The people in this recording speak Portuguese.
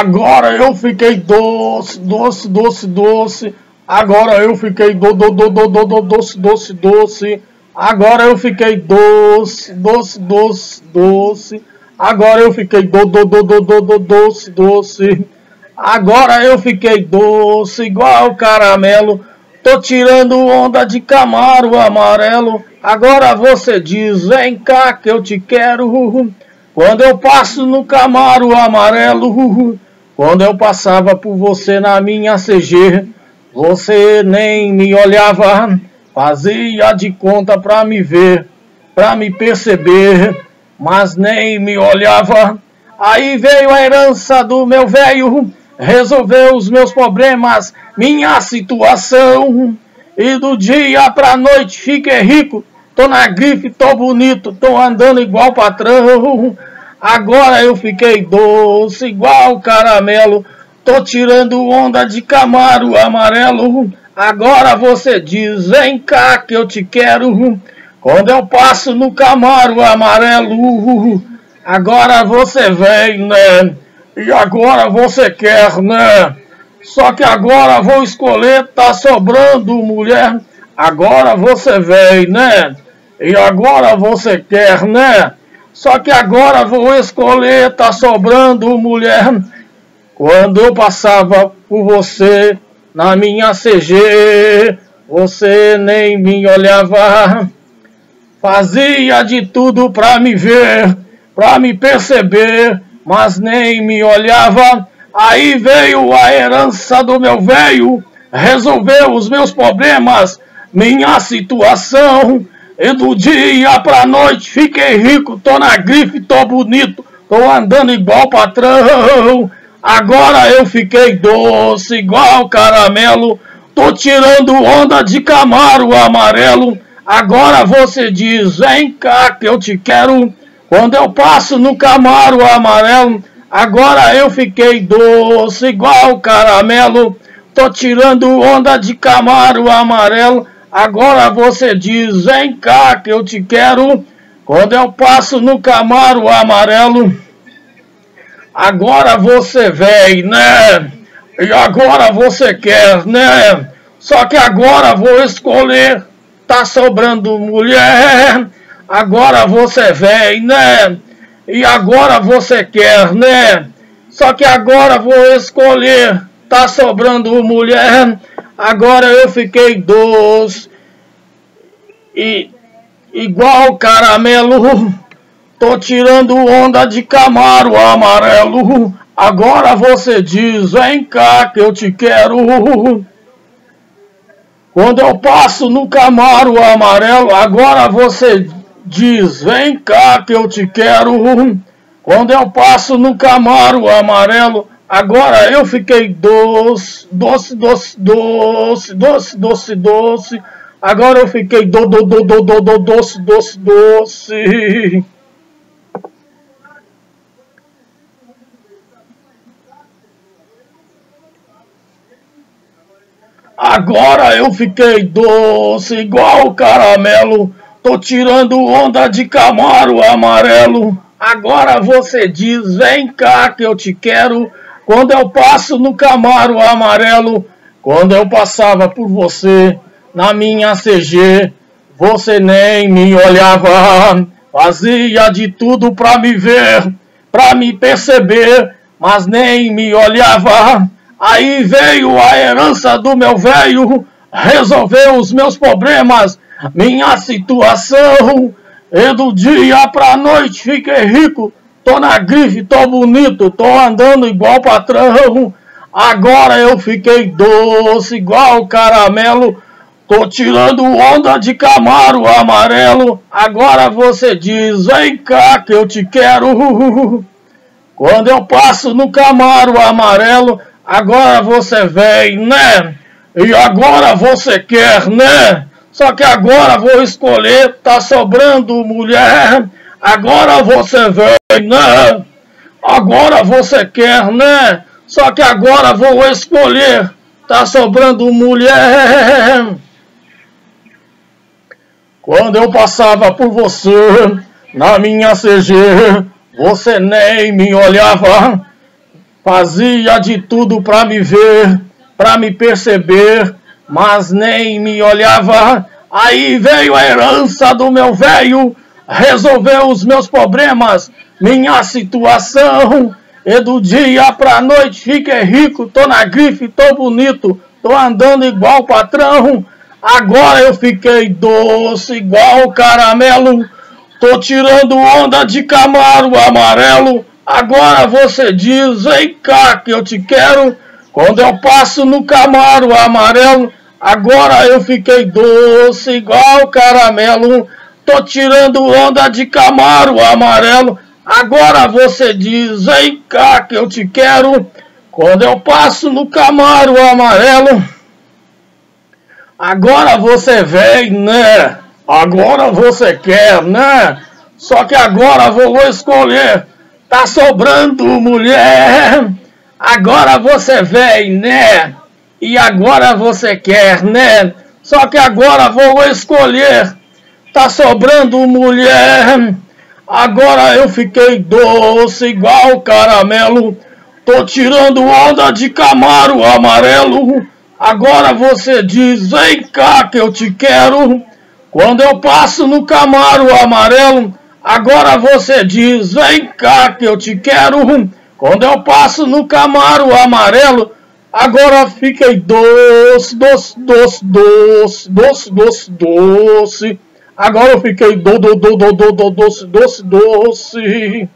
Agora eu fiquei doce, doce, doce, doce. Agora eu fiquei doce, doce, doce. Agora eu fiquei doce, doce, doce, doce. Agora eu fiquei doce, doce. Agora eu fiquei doce, igual caramelo. Tô tirando onda de Camaro amarelo. Agora você diz, vem cá que eu te quero. Quando eu passo no Camaro amarelo, quando eu passava por você na minha CG, você nem me olhava, fazia de conta pra me ver, pra me perceber, mas nem me olhava. Aí veio a herança do meu velho, resolveu os meus problemas, minha situação. E do dia pra noite fiquei rico, tô na grife, tô bonito, tô andando igual patrão. Agora eu fiquei doce, igual caramelo, tô tirando onda de Camaro amarelo. Agora você diz, vem cá que eu te quero, quando eu passo no Camaro amarelo. Agora você vem, né? E agora você quer, né? Só que agora vou escolher, tá sobrando mulher. Agora você vem, né? E agora você quer, né? Só que agora vou escolher, tá sobrando mulher. Quando eu passava por você na minha CG, você nem me olhava. Fazia de tudo pra me ver, pra me perceber, mas nem me olhava. Aí veio a herança do meu velho, resolveu os meus problemas, minha situação. E do dia pra noite fiquei rico, tô na grife, tô bonito, tô andando igual patrão. Agora eu fiquei doce, igual caramelo, tô tirando onda de Camaro amarelo. Agora você diz, vem cá que eu te quero, quando eu passo no Camaro amarelo. Agora eu fiquei doce, igual caramelo, tô tirando onda de Camaro amarelo. Agora você diz, vem cá que eu te quero, quando eu passo no Camaro amarelo. Agora você vem, né? E agora você quer, né? Só que agora vou escolher, tá sobrando mulher. Agora você vem, né? E agora você quer, né? Só que agora vou escolher, tá sobrando mulher. Agora eu fiquei doce, igual caramelo, tô tirando onda de Camaro amarelo. Agora você diz, vem cá que eu te quero, quando eu passo no Camaro amarelo. Agora você diz, vem cá que eu te quero, quando eu passo no Camaro amarelo. Agora eu fiquei doce, doce, doce, doce, doce, doce, doce. Agora eu fiquei doce, doce, doce. Agora eu fiquei doce, igual caramelo, tô tirando onda de Camaro amarelo. Agora você diz, vem cá que eu te quero, quando eu passo no Camaro amarelo. Quando eu passava por você na minha CG, você nem me olhava, fazia de tudo pra me ver, pra me perceber, mas nem me olhava. Aí veio a herança do meu velho, resolveu os meus problemas, minha situação. E do dia pra noite fiquei rico, tô na grife, tô bonito, tô andando igual patrão. Agora eu fiquei doce, igual caramelo, tô tirando onda de Camaro amarelo. Agora você diz, vem cá que eu te quero, quando eu passo no Camaro amarelo. Agora você vem, né? E agora você quer, né? Só que agora vou escolher, tá sobrando mulher. Agora você vem, né? Agora você quer, né? Só que agora vou escolher, tá sobrando mulher. Quando eu passava por você na minha CG, você nem me olhava, Fazia de tudo pra me ver, pra me perceber, mas nem me olhava. Aí veio a herança do meu velho, resolveu os meus problemas, minha situação. E do dia pra noite fiquei rico, tô na grife, tô bonito, tô andando igual patrão. Agora eu fiquei doce igual caramelo, tô tirando onda de Camaro amarelo. Agora você diz, vem cá que eu te quero, quando eu passo no Camaro amarelo. Agora eu fiquei doce igual caramelo, tô tirando onda de Camaro amarelo. Agora você diz, vem cá que eu te quero, quando eu passo no Camaro amarelo. Agora você vem, né? Agora você quer, né? Só que agora vou escolher, tá sobrando mulher. Agora você vem, né? E agora você quer, né? Só que agora vou escolher, tá sobrando mulher. Agora eu fiquei doce igual caramelo, tô tirando onda de Camaro amarelo. Agora você diz, vem cá que eu te quero, quando eu passo no Camaro amarelo. Agora você diz, vem cá que eu te quero, quando eu passo no Camaro amarelo. Agora fiquei doce, doce, doce, doce, doce, doce, doce. Agora eu fiquei doce, doce, doce.